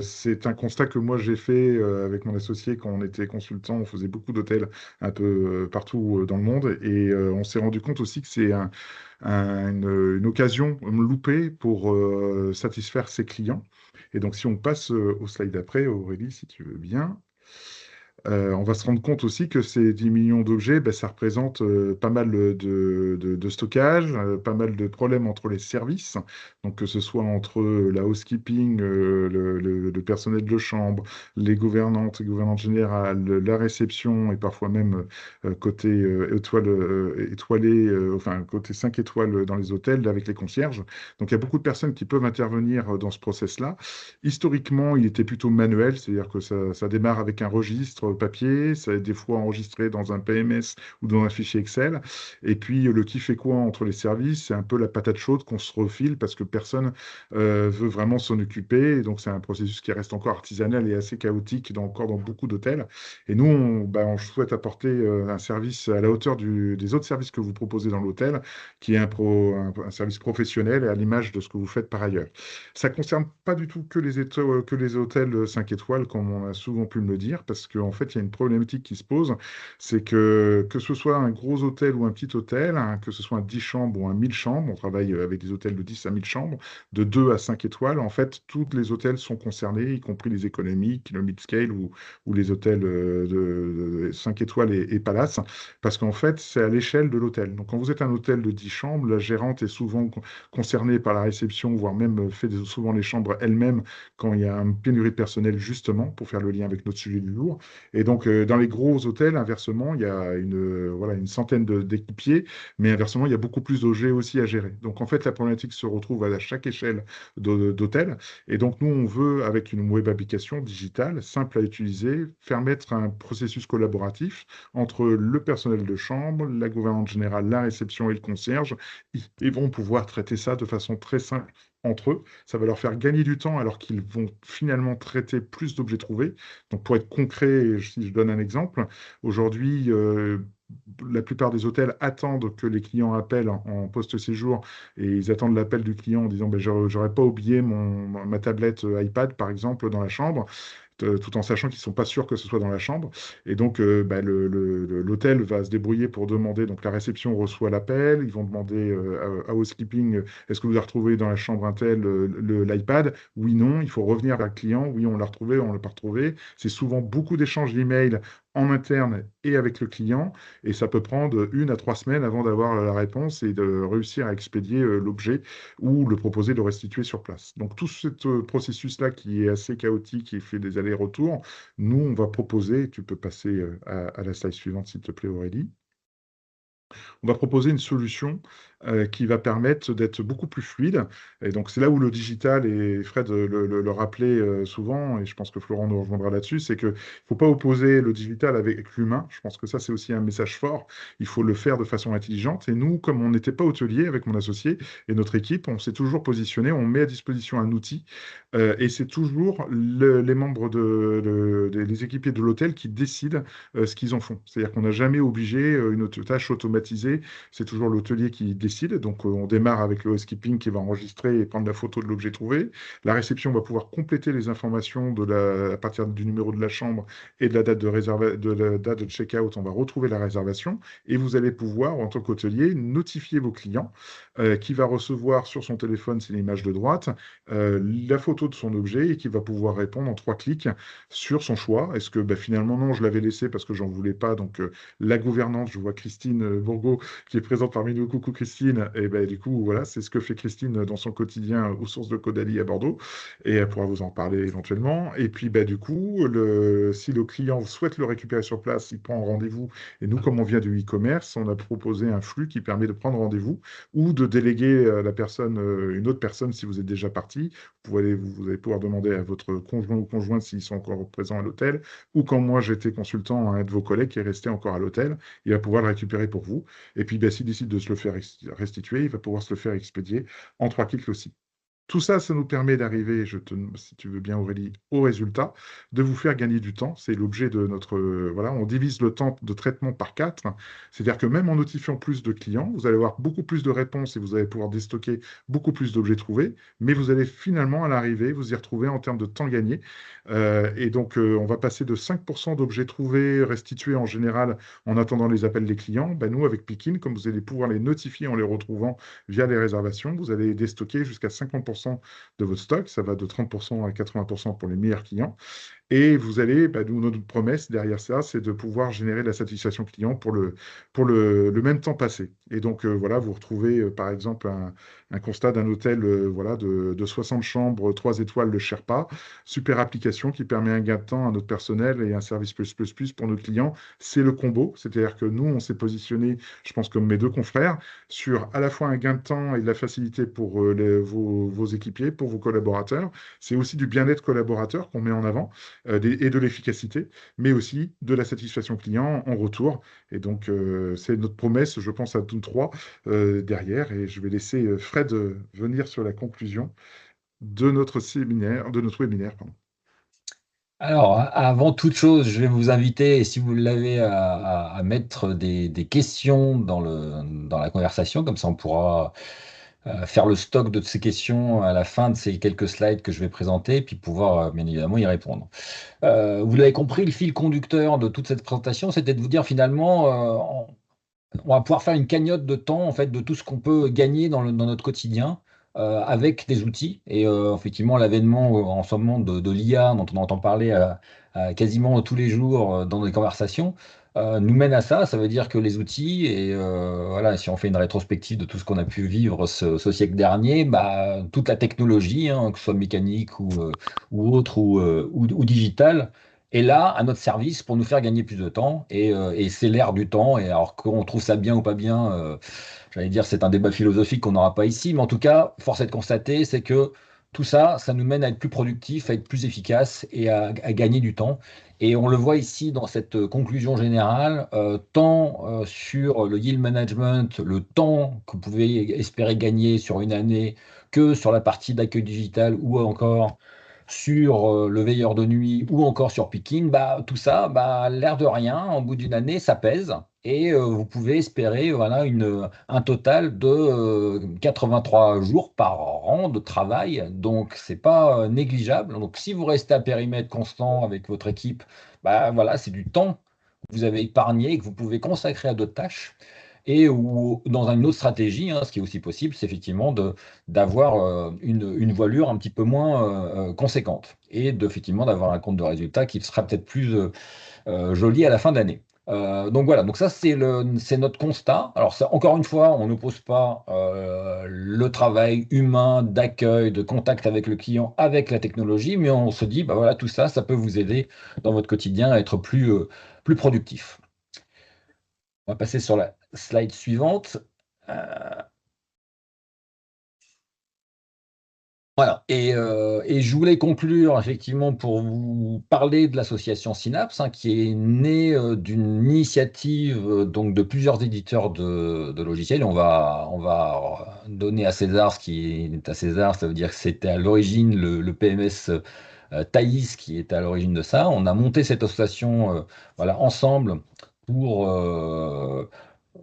c'est un constat que moi j'ai fait avec mon associé quand on était consultant. On faisait beaucoup d'hôtels un peu partout dans le monde. Et on s'est rendu compte aussi que c'est une occasion loupée pour satisfaire ses clients. Et donc, si on passe au slide d'après, Aurélie, si tu veux bien. On va se rendre compte aussi que ces 10 millions d'objets, ben, ça représente pas mal de stockage, pas mal de problèmes entre les services, donc que ce soit entre la housekeeping, le personnel de chambre, les gouvernantes générales, la réception et parfois même côté étoilé, enfin côté 5 étoiles dans les hôtels avec les concierges. Donc il y a beaucoup de personnes qui peuvent intervenir dans ce process-là. Historiquement, il était plutôt manuel, c'est-à-dire que ça démarre avec un registre papier, ça est des fois enregistré dans un PMS ou dans un fichier Excel. Et puis le qui fait quoi entre les services, c'est un peu la patate chaude qu'on se refile parce que personne veut vraiment s'en occuper. Et donc c'est un processus qui reste encore artisanal et assez chaotique encore dans beaucoup d'hôtels. Et nous, on souhaite apporter un service à la hauteur des autres services que vous proposez dans l'hôtel, qui est un service professionnel et à l'image de ce que vous faites par ailleurs. Ça ne concerne pas du tout que les hôtels 5 étoiles, comme on a souvent pu me le dire, parce qu'en fait, il y a une problématique qui se pose, c'est que ce soit un gros hôtel ou un petit hôtel, hein, que ce soit un 10 chambres ou un 1000 chambres, on travaille avec des hôtels de 10 à 1000 chambres, de 2 à 5 étoiles, en fait, tous les hôtels sont concernés, y compris les économiques, le mid-scale ou les hôtels de 5 étoiles et Palace, parce qu'en fait, c'est à l'échelle de l'hôtel. Donc, quand vous êtes un hôtel de 10 chambres, la gérante est souvent concernée par la réception, voire même fait souvent les chambres elles-mêmes quand il y a une pénurie de personnel, justement, pour faire le lien avec notre sujet du jour. Et donc, dans les gros hôtels, inversement, il y a voilà, une centaine d'équipiers, mais inversement, il y a beaucoup plus d'objets aussi à gérer. Donc, en fait, la problématique se retrouve à chaque échelle d'hôtel. Et donc, nous, on veut, avec une web application digitale, simple à utiliser, faire mettre un processus collaboratif entre le personnel de chambre, la gouvernante générale, la réception et le concierge. Ils vont pouvoir traiter ça de façon très simple entre eux. Ça va leur faire gagner du temps alors qu'ils vont finalement traiter plus d'objets trouvés. Donc, pour être concret, si je donne un exemple, aujourd'hui, la plupart des hôtels attendent que les clients appellent en post-séjour et ils attendent l'appel du client en disant ben, j'aurais pas oublié ma tablette iPad, par exemple, dans la chambre tout en sachant qu'ils ne sont pas sûrs que ce soit dans la chambre. Et donc, bah, l'hôtel va se débrouiller pour demander, donc la réception reçoit l'appel, ils vont demander à housekeeping, est-ce que vous avez retrouvé dans la chambre Intel l'iPad? Oui, non, il faut revenir vers le client, oui, on l'a retrouvé, on ne l'a pas retrouvé. C'est souvent beaucoup d'échanges d'emails en interne et avec le client, et ça peut prendre 1 à 3 semaines avant d'avoir la réponse et de réussir à expédier l'objet ou le proposer de restituer sur place. Donc tout ce processus-là qui est assez chaotique et fait des allers-retours, nous, on va proposer, tu peux passer à la slide suivante, s'il te plaît, Aurélie. On va proposer une solution qui va permettre d'être beaucoup plus fluide. Et donc, c'est là où le digital, et Fred le rappelait souvent, et je pense que Florent nous rejoindra là-dessus, c'est qu'il ne faut pas opposer le digital avec l'humain. Je pense que ça, c'est aussi un message fort. Il faut le faire de façon intelligente. Et nous, comme on n'était pas hôtelier avec mon associé et notre équipe, on s'est toujours positionné, on met à disposition un outil. Et c'est toujours les membres des équipiers de l'hôtel qui décident ce qu'ils en font. C'est-à-dire qu'on n'a jamais obligé une tâche automatisée, c'est toujours l'hôtelier qui décide. Donc on démarre avec le housekeeping qui va enregistrer et prendre la photo de l'objet trouvé. La réception va pouvoir compléter les informations à partir du numéro de la chambre et de la date de check-out. On va retrouver la réservation et vous allez pouvoir, en tant qu'hôtelier, notifier vos clients qui va recevoir sur son téléphone, c'est l'image de droite, la photo de son objet et qui va pouvoir répondre en 3 clics sur son choix. Est-ce que finalement, non, je l'avais laissé parce que j'en voulais pas. Donc, la gouvernante, je vois Christine Bourgault qui est présente parmi nous. Coucou Christine. Et du coup, voilà, c'est ce que fait Christine dans son quotidien aux sources de Caudalie à Bordeaux. Et elle pourra vous en parler éventuellement. Et puis, du coup, si le client souhaite le récupérer sur place, il prend rendez-vous. Et nous, comme on vient du e-commerce, on a proposé un flux qui permet de prendre rendez-vous ou de déléguer une autre personne si vous êtes déjà parti. Vous allez pouvoir demander à votre conjoint ou conjointe s'ils sont encore présents à l'hôtel, ou quand moi j'étais consultant, un de vos collègues qui est resté encore à l'hôtel, il va pouvoir le récupérer pour vous. Et puis s'il décide de se le faire restituer, il va pouvoir se le faire expédier en 3 clics aussi. Tout ça, ça nous permet d'arriver, si tu veux bien Aurélie, au résultat, de vous faire gagner du temps. C'est l'objet de notre... voilà, on divise le temps de traitement par 4. C'est-à-dire que même en notifiant plus de clients, vous allez avoir beaucoup plus de réponses et vous allez pouvoir déstocker beaucoup plus d'objets trouvés, mais vous allez finalement, à l'arrivée, vous y retrouver en termes de temps gagné. Et donc, on va passer de 5% d'objets trouvés, restitués en général, en attendant les appels des clients. Nous, avec Pikin, comme vous allez pouvoir les notifier en les retrouvant via les réservations, vous allez déstocker jusqu'à 50% de votre stock. Ça va de 30% à 80% pour les meilleurs clients. Et vous allez, nous, notre promesse derrière ça, c'est de pouvoir générer de la satisfaction client pour le même temps passé. Et donc, voilà, vous retrouvez, par exemple, un constat d'un hôtel voilà, de 60 chambres, 3 étoiles de Sherpa, super application qui permet un gain de temps à notre personnel et un service plus pour nos clients. C'est le combo, c'est-à-dire que nous, on s'est positionné, je pense, comme mes deux confrères, sur à la fois un gain de temps et de la facilité pour vos équipiers, pour vos collaborateurs. C'est aussi du bien-être collaborateur qu'on met en avant et de l'efficacité, mais aussi de la satisfaction client en retour. Et donc, c'est notre promesse, je pense, à tous trois derrière. Et je vais laisser Fred venir sur la conclusion de notre séminaire, de notre webinaire, pardon. Alors, avant toute chose, je vais vous inviter, si vous l'avez, à mettre des questions dans la conversation, comme ça on pourra faire le stock de ces questions à la fin de ces quelques slides que je vais présenter, puis pouvoir bien évidemment y répondre. Vous l'avez compris, le fil conducteur de toute cette présentation, c'était de vous dire finalement, on va pouvoir faire une cagnotte de temps en fait de tout ce qu'on peut gagner dans notre quotidien avec des outils. Et effectivement, l'avènement en ce moment de l'IA dont on entend parler quasiment tous les jours dans des conversations nous mène à ça. Ça veut dire que les outils, et voilà, si on fait une rétrospective de tout ce qu'on a pu vivre ce siècle dernier, toute la technologie, hein, que ce soit mécanique ou autre ou digitale, est là à notre service pour nous faire gagner plus de temps. Et c'est l'ère du temps. Et alors qu'on trouve ça bien ou pas bien, j'allais dire c'est un débat philosophique qu'on n'aura pas ici. Mais en tout cas, force est de constater, c'est que tout ça, ça nous mène à être plus productif, à être plus efficace et à gagner du temps. Et on le voit ici dans cette conclusion générale, tant sur le yield management, le temps que vous pouvez espérer gagner sur une année, que sur la partie d'accueil digital ou encore sur le veilleur de nuit ou encore sur Picking, tout ça, l'air de rien, en bout d'une année, ça pèse. Et vous pouvez espérer voilà, un total de 83 jours par an de travail. Donc, c'est pas négligeable. Donc, si vous restez à périmètre constant avec votre équipe, voilà, c'est du temps que vous avez épargné et que vous pouvez consacrer à d'autres tâches. Et ou dans une autre stratégie, hein, ce qui est aussi possible, c'est effectivement d'avoir une voilure un petit peu moins conséquente et effectivement d'avoir un compte de résultat qui sera peut-être plus joli à la fin d'année. Donc voilà, donc ça c'est notre constat. Alors ça, encore une fois, on n'oppose pas le travail humain d'accueil, de contact avec le client, avec la technologie, mais on se dit, voilà, tout ça, ça peut vous aider dans votre quotidien à être plus productif. On va passer sur la slide suivante. Voilà, et je voulais conclure effectivement pour vous parler de l'association Synapse, hein, qui est née d'une initiative donc de plusieurs éditeurs de logiciels. On va donner à César ce qui est à César, ça veut dire que c'était à l'origine le PMS Thaïs qui est à l'origine de ça. On a monté cette association voilà, ensemble pour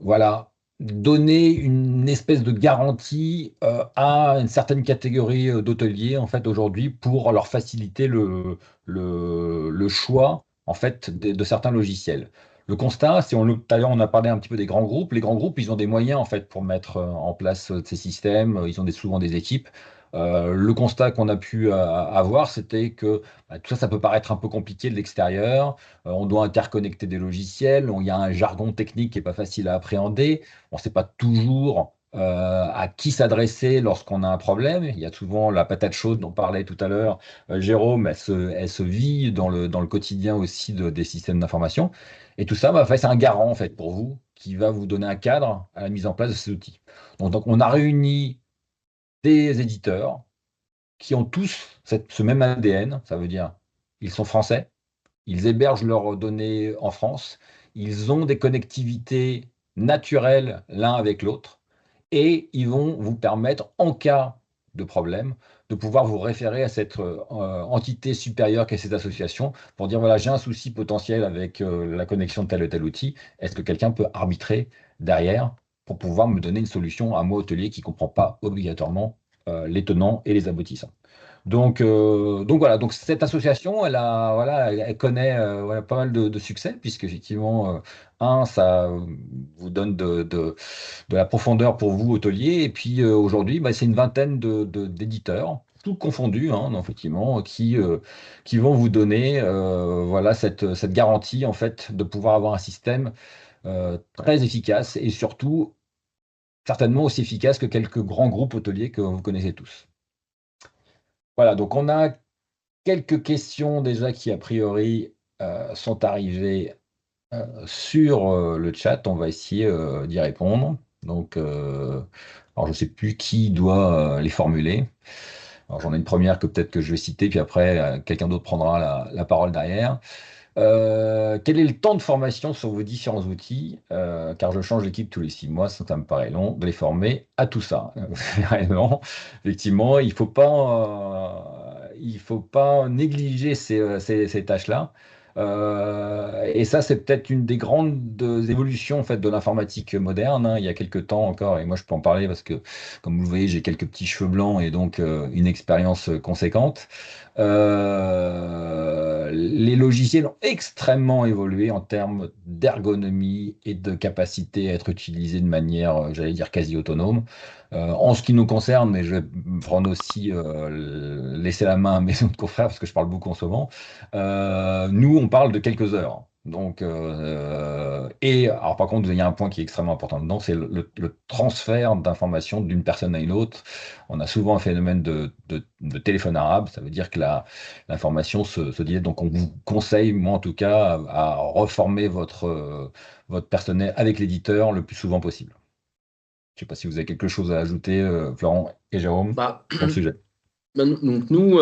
voilà, donner une espèce de garantie à une certaine catégorie d'hôteliers en fait aujourd'hui pour leur faciliter le choix en fait de certains logiciels. Le constat, tout à l'heure on a parlé un petit peu des grands groupes. Les grands groupes, ils ont des moyens en fait pour mettre en place ces systèmes. Ils ont souvent des équipes. Le constat qu'on a pu avoir, c'était que tout ça, ça peut paraître un peu compliqué de l'extérieur. On doit interconnecter des logiciels. Il y a un jargon technique qui n'est pas facile à appréhender. On ne sait pas toujours à qui s'adresser lorsqu'on a un problème. Il y a souvent la patate chaude dont parlait tout à l'heure Jérôme. Elle se vit dans le quotidien aussi des systèmes d'information. Et tout ça, c'est un garant en fait pour vous qui va vous donner un cadre à la mise en place de ces outils. Donc on a réuni des éditeurs qui ont tous ce même ADN, ça veut dire ils sont français, ils hébergent leurs données en France, ils ont des connectivités naturelles l'un avec l'autre, et ils vont vous permettre, en cas de problème, de pouvoir vous référer à cette entité supérieure qu'est cette association pour dire, voilà, j'ai un souci potentiel avec la connexion de tel ou tel outil, est-ce que quelqu'un peut arbitrer derrière pour pouvoir me donner une solution à moi, hôtelier, qui ne comprend pas obligatoirement les tenants et les aboutissants. Donc voilà, donc cette association, voilà, elle connaît voilà, pas mal de succès, puisque effectivement, ça vous donne de la profondeur pour vous, hôteliers, et puis aujourd'hui, c'est une vingtaine d'éditeurs tout confondu, hein, donc, effectivement, qui vont vous donner voilà, cette garantie en fait, de pouvoir avoir un système très efficace et surtout certainement aussi efficace que quelques grands groupes hôteliers que vous connaissez tous. Voilà, donc on a quelques questions déjà qui, a priori, sont arrivées sur le chat. On va essayer d'y répondre. Donc, alors je ne sais plus qui doit les formuler. Alors j'en ai une première que peut-être que je vais citer, puis après, quelqu'un d'autre prendra la parole derrière. Quel est le temps de formation sur vos différents outils? Car je change d'équipe tous les 6 mois, ça me paraît long de les former à tout ça. Réellement, effectivement, il faut pas négliger ces tâches-là. Et ça, c'est peut-être une des grandes évolutions en fait, de l'informatique moderne, hein. Il y a quelques temps encore, et moi je peux en parler parce que, comme vous le voyez, j'ai quelques petits cheveux blancs et donc une expérience conséquente. Les logiciels ont extrêmement évolué en termes d'ergonomie et de capacité à être utilisés de manière, j'allais dire, quasi autonome. En ce qui nous concerne, mais je vais prendre aussi laisser la main à mes autres confrères parce que je parle beaucoup en ce moment. Nous, on parle de quelques heures. Donc, et alors par contre, il y a un point qui est extrêmement important dedans, c'est le transfert d'informations d'une personne à une autre. On a souvent un phénomène de téléphone arabe, ça veut dire que l'information se dit. Donc, on vous conseille, moi en tout cas, à reformer votre personnel avec l'éditeur le plus souvent possible. Je ne sais pas si vous avez quelque chose à ajouter, Florent et Jérôme, Bah, sur le sujet. donc nous,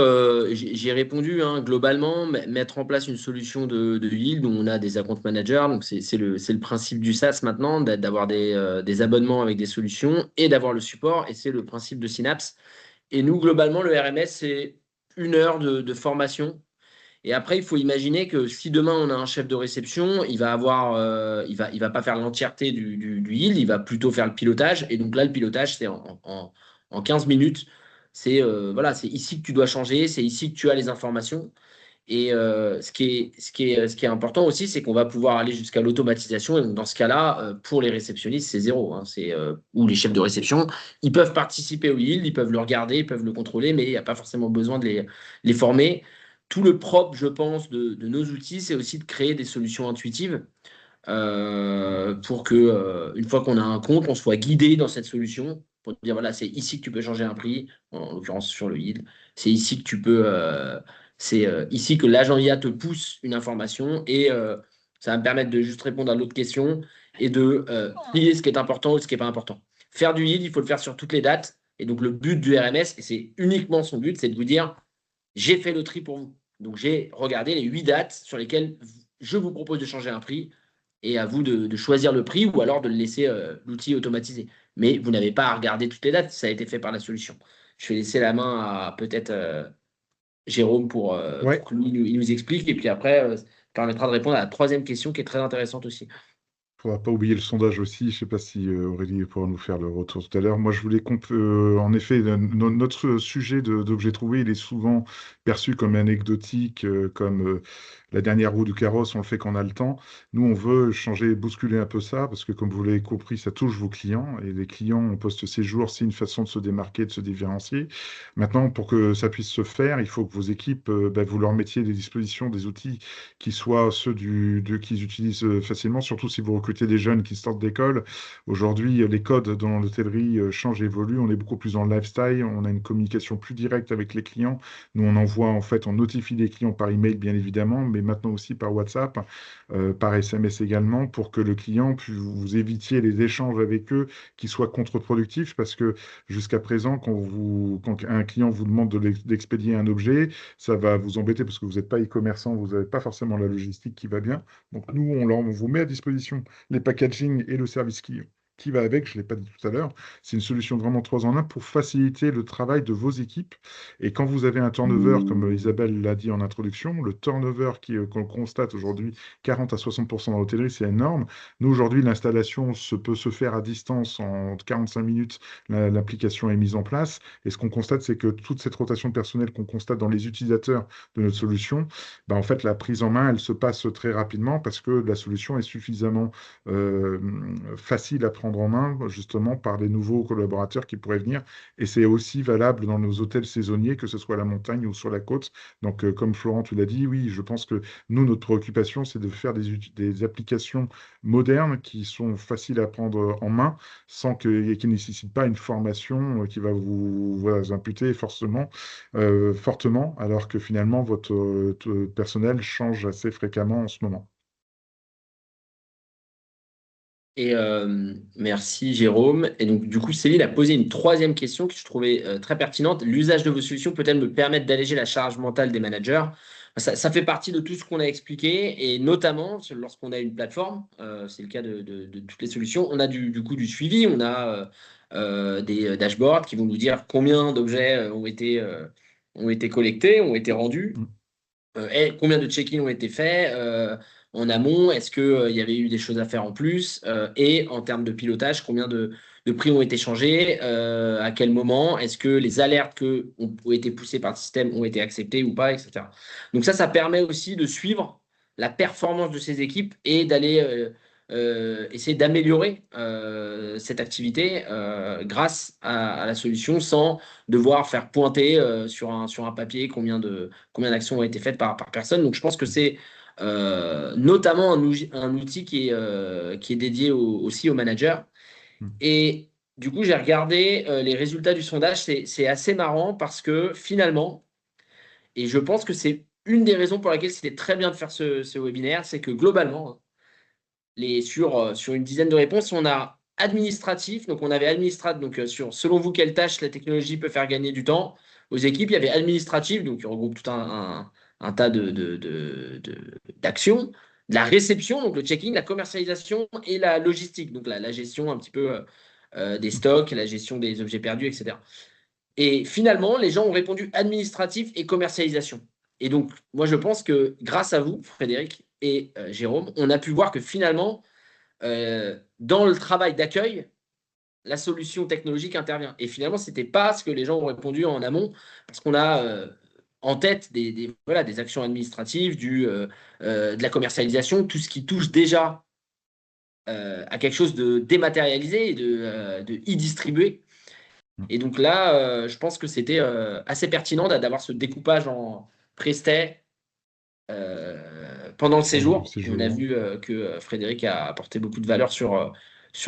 j'ai répondu, hein, globalement, mettre en place une solution de yield où on a des account managers. Donc c'est le principe du SaaS maintenant, d'avoir des abonnements avec des solutions et d'avoir le support. Et c'est le principe de Synapse. Et nous, globalement, le RMS, c'est 1 heure de formation. Et après, il faut imaginer que si demain on a un chef de réception, il va pas faire l'entièreté du yield, il va plutôt faire le pilotage. Et donc là, le pilotage, c'est en 15 minutes. C'est voilà, c'est ici que tu dois changer, c'est ici que tu as les informations. Et ce qui est important aussi, c'est qu'on va pouvoir aller jusqu'à l'automatisation. Et donc dans ce cas-là, pour les réceptionnistes, c'est zéro, hein. Ou les chefs de réception, ils peuvent participer au yield, ils peuvent le regarder, ils peuvent le contrôler, mais il n'y a pas forcément besoin de les former. Tout le propre, je pense, de nos outils, c'est aussi de créer des solutions intuitives pour que, une fois qu'on a un compte, on soit guidé dans cette solution pour dire voilà, c'est ici que tu peux changer un prix, en l'occurrence sur le yield. C'est ici que tu peux, c'est ici que l'agent IA te pousse une information et ça va me permettre de juste répondre à l'autre question et de trier ce qui est important ou ce qui n'est pas important. Faire du yield, il faut le faire sur toutes les dates. Et donc, le but du RMS, et c'est uniquement son but, c'est de vous dire j'ai fait le tri pour vous. Donc, j'ai regardé les 8 dates sur lesquelles je vous propose de changer un prix et à vous de choisir le prix ou alors de le laisser l'outil automatisé. Mais vous n'avez pas à regarder toutes les dates, ça a été fait par la solution. Je vais laisser la main à peut-être Jérôme Ouais. pour que lui, il nous explique. Et puis après, ça permettra de répondre à la troisième question qui est très intéressante aussi. Faudra pas oublier le sondage aussi. Je ne sais pas si Aurélie pourra nous faire le retour tout à l'heure. Moi, je voulais en effet, notre sujet d'objet trouvé, il est souvent perçu comme anecdotique, comme la dernière roue du carrosse, on le fait quand on a le temps. Nous, on veut changer, bousculer un peu ça, parce que comme vous l'avez compris, ça touche vos clients. Et les clients, on poste séjour, c'est une façon de se démarquer, de se différencier. Maintenant, pour que ça puisse se faire, il faut que vos équipes, vous leur mettiez des dispositions, des outils qui soient ceux qu'ils utilisent facilement, surtout si vous recrutez des jeunes qui sortent d'école. Aujourd'hui, les codes dans l'hôtellerie changent, évoluent. On est beaucoup plus dans le lifestyle. On a une communication plus directe avec les clients. Nous, on envoie, en fait, on notifie les clients par email, bien évidemment, mais maintenant aussi par WhatsApp, par SMS également, pour que le client, puis vous évitiez les échanges avec eux qui soient contre-productifs, parce que jusqu'à présent, quand un client vous demande d'expédier un objet, ça va vous embêter parce que vous n'êtes pas e-commerçant, vous n'avez pas forcément la logistique qui va bien. Donc nous, on vous met à disposition les packaging et le service qui va avec, je ne l'ai pas dit tout à l'heure. C'est une solution vraiment 3 en 1 pour faciliter le travail de vos équipes. Et quand vous avez un turnover, comme Isabelle l'a dit en introduction, le turnover qu'on constate aujourd'hui, 40 à 60% dans l'hôtellerie, c'est énorme. Nous, aujourd'hui, l'installation peut se faire à distance en 45 minutes. L'application est mise en place. Et ce qu'on constate, c'est que toute cette rotation de personnel qu'on constate dans les utilisateurs de notre solution, en fait, la prise en main, elle se passe très rapidement parce que la solution est suffisamment facile à prendre prendre en main justement par les nouveaux collaborateurs qui pourraient venir. Et c'est aussi valable dans nos hôtels saisonniers, que ce soit à la montagne ou sur la côte. Donc, comme Florent, tu l'as dit, oui, je pense que nous, notre préoccupation, c'est de faire des applications modernes qui sont faciles à prendre en main et qui ne nécessitent pas une formation qui va vous imputer fortement, alors que finalement, votre personnel change assez fréquemment en ce moment. Et merci Jérôme. Et donc du coup, Céline a posé une troisième question que je trouvais très pertinente. L'usage de vos solutions peut-elle me permettre d'alléger la charge mentale des managers? Ça fait partie de tout ce qu'on a expliqué, et notamment lorsqu'on a une plateforme, c'est le cas de toutes les solutions, on a du coup du suivi, on a des dashboards qui vont nous dire combien d'objets ont été collectés, ont été rendus. Et combien de check-in ont été faits en amont? Est-ce qu'il y avait eu des choses à faire en plus? Et en termes de pilotage, combien de prix ont été changés? À quel moment? Est-ce que les alertes qui ont été poussées par le système ont été acceptées ou pas, etc. Donc ça permet aussi de suivre la performance de ces équipes et d'aller essayer d'améliorer cette activité grâce à la solution, sans devoir faire pointer sur un papier combien d'actions ont été faites par personne. Donc je pense que c'est notamment un outil qui est dédié aussi aux managers. Et du coup, j'ai regardé les résultats du sondage. C'est assez marrant parce que finalement, et je pense que c'est une des raisons pour laquelle c'était très bien de faire ce webinaire, c'est que globalement, sur une dizaine de réponses, on a administratif. Donc, on avait administratif. Donc, sur selon vous, quelle tâche la technologie peut faire gagner du temps aux équipes. Il y avait administratif, donc qui regroupe tout un tas d'actions. De la réception, donc le checking, la commercialisation et la logistique, donc la gestion un petit peu des stocks, la gestion des objets perdus, etc. Et finalement, les gens ont répondu administratif et commercialisation. Et donc, moi, je pense que grâce à vous, Frédéric et Jérôme, on a pu voir que finalement, dans le travail d'accueil, la solution technologique intervient. Et finalement, ce n'était pas ce que les gens ont répondu en amont, parce qu'on a en tête des actions administratives, de la commercialisation, tout ce qui touche déjà à quelque chose de dématérialisé et de e-distribué. Et donc là, je pense que c'était assez pertinent d'avoir ce découpage en prestat pendant le séjour. On a vu que Frédéric a apporté beaucoup de valeur sur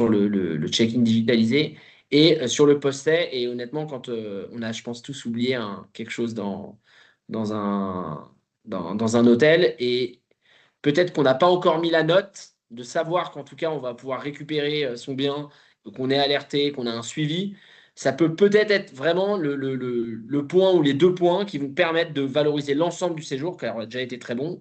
le check-in digitalisé et sur le post-it. Et honnêtement, quand on a, je pense, tous oublié quelque chose dans un hôtel, et peut-être qu'on n'a pas encore mis la note de savoir qu'en tout cas, on va pouvoir récupérer son bien, qu'on est alerté, qu'on a un suivi. Ça peut peut-être être vraiment le point ou les deux points qui vont permettre de valoriser l'ensemble du séjour, qui a déjà été très bon.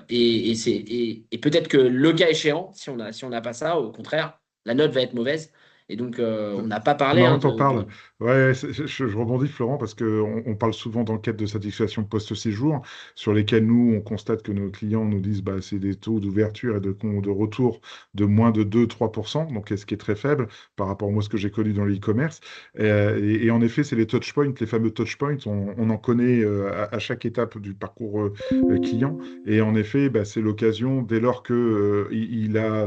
Et peut-être que le cas échéant, si on n'a pas ça, au contraire, la note va être mauvaise. Et donc, on n'a pas parlé. Non, t'en parles. Ouais, je rebondis, Florent, parce qu'on parle souvent d'enquêtes de satisfaction post-séjour, sur lesquelles nous, on constate que nos clients nous disent bah, c'est des taux d'ouverture et de retour de moins de 2-3%, donc ce qui est très faible par rapport à ce que j'ai connu dans l'e-commerce. Et en effet, c'est les touchpoints, les fameux touchpoints, on en connaît à chaque étape du parcours client. Et en effet, bah, c'est l'occasion, dès lors qu'il a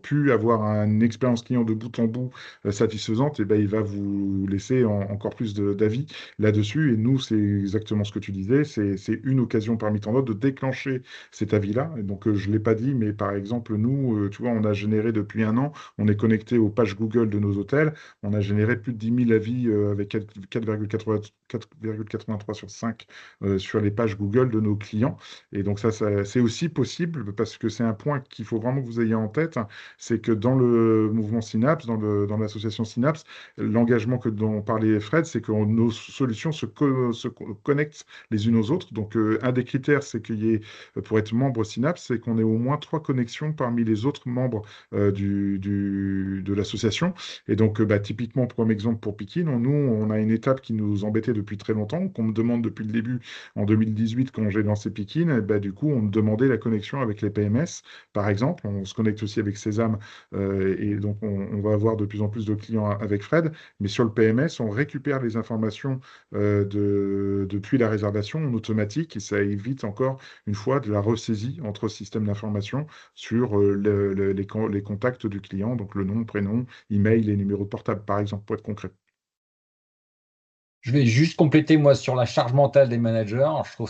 pu avoir une expérience client de bout en bout satisfaisante, et ben, il va vous laisser encore plus d'avis là-dessus. Et nous, c'est exactement ce que tu disais, c'est une occasion parmi tant d'autres de déclencher cet avis-là. Et donc, je ne l'ai pas dit, mais par exemple, nous, tu vois, on a généré depuis un an, on est connecté aux pages Google de nos hôtels, on a généré plus de 10 000 avis avec 4,83 sur 5 sur les pages Google de nos clients. Et donc, ça c'est aussi possible, parce que c'est un point qu'il faut vraiment que vous ayez en tête, c'est que dans le mouvement Synapse, dans l'association Synapse, l'engagement dont parlait Fred, c'est que nos solutions se connectent les unes aux autres. Donc, un des critères, c'est qu'il y ait, pour être membre Synapse, c'est qu'on ait au moins 3 connexions parmi les autres membres de l'association. Et donc, typiquement, pour exemple, pour Pikin, nous, on a une étape qui nous embêtait depuis très longtemps, qu'on me demande depuis le début, en 2018, quand j'ai lancé Pikin, du coup, on me demandait la connexion avec les PMS, par exemple. On se connecte aussi avec Sésame, et donc on va avoir de plus en plus de clients avec Fred. Mais sur sur le PMS, on récupère les informations depuis la réservation en automatique et ça évite encore une fois de la ressaisie entre systèmes d'information sur les contacts du client, donc le nom, prénom, email et numéro de portable, par exemple, pour être concret. Je vais juste compléter, moi, sur la charge mentale des managers. Je trouve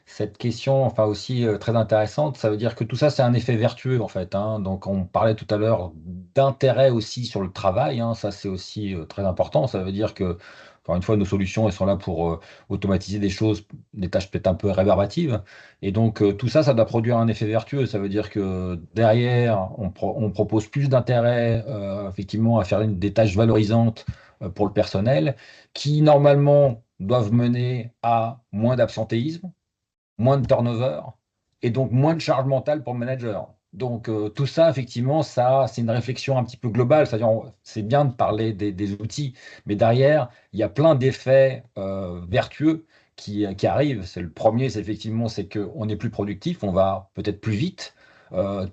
cette question enfin, aussi très intéressante. Ça veut dire que tout ça, c'est un effet vertueux, en fait, hein. Donc, on parlait tout à l'heure d'intérêt aussi sur le travail, hein. Ça, c'est aussi très important. Ça veut dire que, encore une fois, nos solutions, elles sont là pour automatiser des choses, des tâches peut-être un peu rébarbatives. Et donc, tout ça, ça doit produire un effet vertueux. Ça veut dire que derrière, on propose plus d'intérêt, effectivement, à faire des tâches valorisantes pour le personnel, qui normalement doivent mener à moins d'absentéisme, moins de turnover, et donc moins de charge mentale pour le manager. Donc tout ça, effectivement, ça, c'est une réflexion un petit peu globale. C'est-à-dire, c'est bien de parler des outils, mais derrière, il y a plein d'effets vertueux qui arrivent. C'est le premier, c'est effectivement, c'est qu'on est plus productif, on va peut-être plus vite.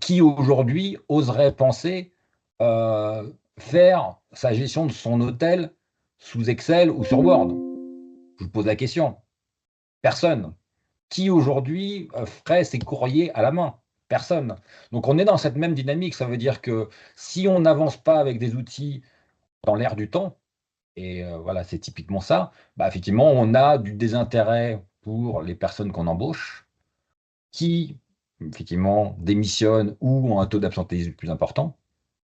Qui aujourd'hui oserait penser euh, faire sa gestion de son hôtel sous Excel ou sur Word? Je vous pose la question. Personne. Qui aujourd'hui ferait ses courriers à la main? Personne. Donc on est dans cette même dynamique. Ça veut dire que si on n'avance pas avec des outils dans l'air du temps, et voilà, c'est typiquement ça, bah, effectivement, on a du désintérêt pour les personnes qu'on embauche, qui effectivement démissionnent ou ont un taux d'absentéisme plus important,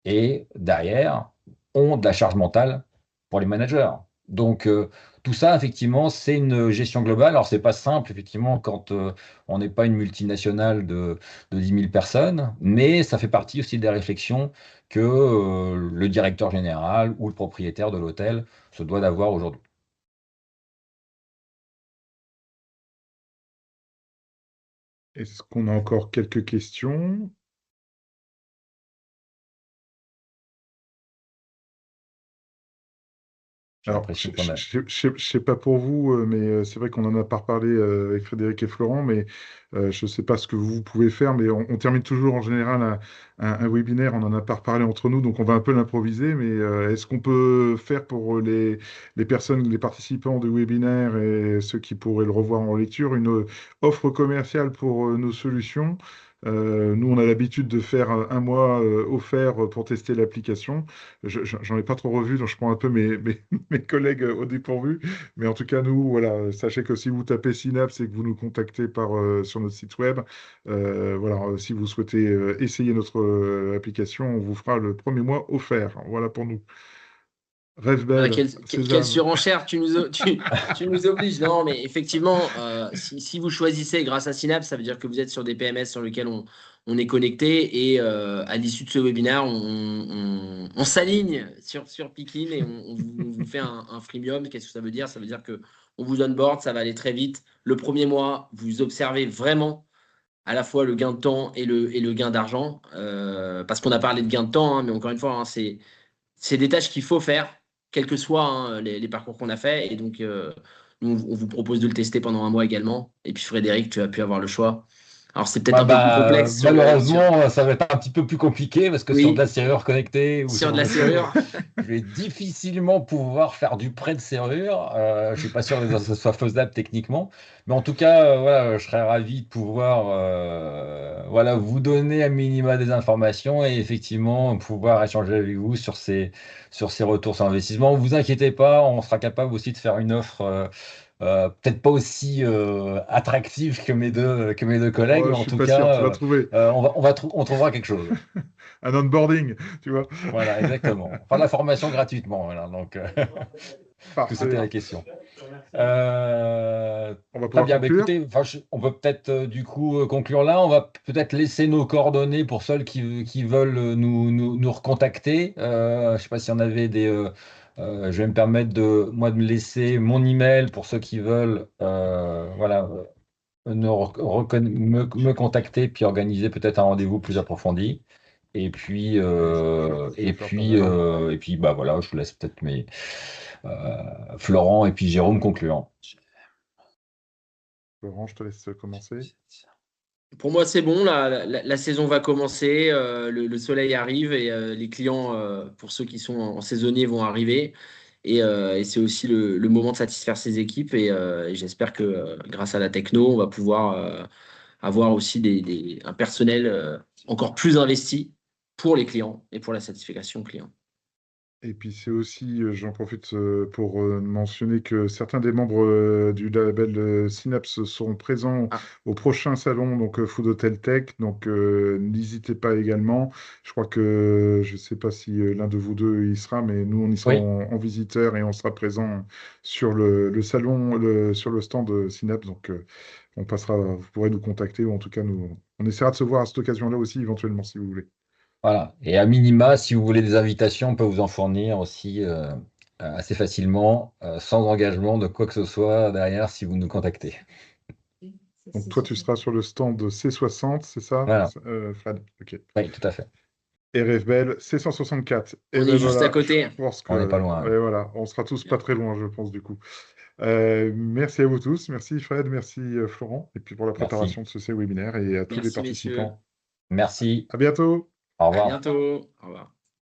et derrière, ont de la charge mentale pour les managers. Donc, tout ça, effectivement, c'est une gestion globale. Alors, c'est pas simple, effectivement, quand on n'est pas une multinationale de 10 000 personnes, mais ça fait partie aussi des réflexions que le directeur général ou le propriétaire de l'hôtel se doit d'avoir aujourd'hui. Est-ce qu'on a encore quelques questions? J'ai Alors, l'impression qu'on a. je sais pas pour vous, mais c'est vrai qu'on en a pas reparlé avec Frédéric et Florent, mais je ne sais pas ce que vous pouvez faire, mais on termine toujours en général un webinaire, on n'en a pas reparlé entre nous, donc on va un peu l'improviser, mais est-ce qu'on peut faire pour les personnes, les participants du webinaire et ceux qui pourraient le revoir en lecture, une offre commerciale pour nos solutions? Nous, on a l'habitude de faire un mois offert pour tester l'application. J'en ai pas trop revu, donc je prends un peu mes collègues au dépourvu. Mais en tout cas, nous, voilà, sachez que si vous tapez Synapse et que vous nous contactez sur notre site web, voilà, si vous souhaitez essayer notre application, on vous fera le premier mois offert. Voilà pour nous. Rêve Ah, belle, quelle Sésame. surenchère, tu nous obliges. Non, mais effectivement, si vous choisissez grâce à Synapse, ça veut dire que vous êtes sur des PMS sur lesquels on est connecté et à l'issue de ce webinaire, on s'aligne sur Pikin et on vous fait un freemium. Qu'est-ce que ça veut dire? Ça veut dire que on vous onboard, ça va aller très vite. Le premier mois, vous observez vraiment à la fois le gain de temps et le gain d'argent. Parce qu'on a parlé de gain de temps, hein, mais encore une fois, hein, c'est des tâches qu'il faut faire, quels que soient hein, les parcours qu'on a fait. Et donc, nous, on vous propose de le tester pendant un mois également. Et puis, Frédéric, tu as pu avoir le choix. Alors, c'est peut-être Ah un peu plus bah, complexe malheureusement, ça va être un petit peu plus compliqué parce que sur de oui, la serrure connectée ou ce sur de genre la de choses, serrure. je vais difficilement pouvoir faire du prêt de serrure. Je suis pas sûr que ce soit faisable techniquement. Mais en tout cas, voilà, je serais ravi de pouvoir voilà, vous donner un minima des informations et effectivement pouvoir échanger avec vous sur ces retours sur investissement. Vous inquiétez pas, on sera capable aussi de faire une offre. Peut-être pas aussi attractif que mes deux collègues, Oh, mais je en suis tout pas sûr, tu vas cas, trouver on trouvera quelque chose. un onboarding, tu vois. Voilà, exactement. Enfin, la formation gratuitement. Voilà, donc, que c'était Parfait. la question. Euh, On va Très pouvoir bien. Bah, conclure. écoutez, enfin, on peut peut-être du coup conclure là. On va peut-être laisser nos coordonnées pour ceux qui veulent nous recontacter. Je ne sais pas s'il y en avait des. Je vais me permettre moi de me laisser mon email pour ceux qui veulent. Voilà, me contacter puis organiser peut-être un rendez-vous plus approfondi. Je vais faire pareil. Et puis bah voilà, je vous laisse peut-être Florent et puis Jérôme concluant. Laurent, je te laisse commencer. Pour moi, c'est bon. La saison va commencer. Le soleil arrive et les clients, pour ceux qui sont en saisonnier, vont arriver. Et c'est aussi le moment de satisfaire ces équipes. Et j'espère que grâce à la techno, on va pouvoir avoir aussi un personnel encore plus investi pour les clients et pour la satisfaction client. Et puis c'est aussi, j'en profite pour mentionner que certains des membres du label Synapse seront présents Ah, au prochain salon, donc Food Hotel Tech. Donc n'hésitez pas également. Je crois que je ne sais pas si l'un de vous deux y sera, mais nous on y sera Oui, en visiteur et on sera présent sur le salon, sur le stand de Synapse. Donc on passera, vous pourrez nous contacter ou en tout cas on essaiera de se voir à cette occasion-là aussi éventuellement si vous voulez. voilà. Et à minima, si vous voulez des invitations, on peut vous en fournir aussi assez facilement, sans engagement de quoi que ce soit derrière si vous nous contactez. Donc toi, tu seras sur le stand C60, c'est ça, Voilà. Fred? Ok. Oui, tout à fait. Et Revbel, C164. Et on ben est juste à voilà, je côté. pense que On n'est pas loin. ouais, voilà, on sera tous pas très loin, je pense, du coup. Merci à vous tous. Merci Fred, merci Florent. Et puis pour la Merci. préparation de ce webinaire et à tous les Merci, messieurs. participants. Merci. À bientôt. Au À revoir. bientôt. Au revoir.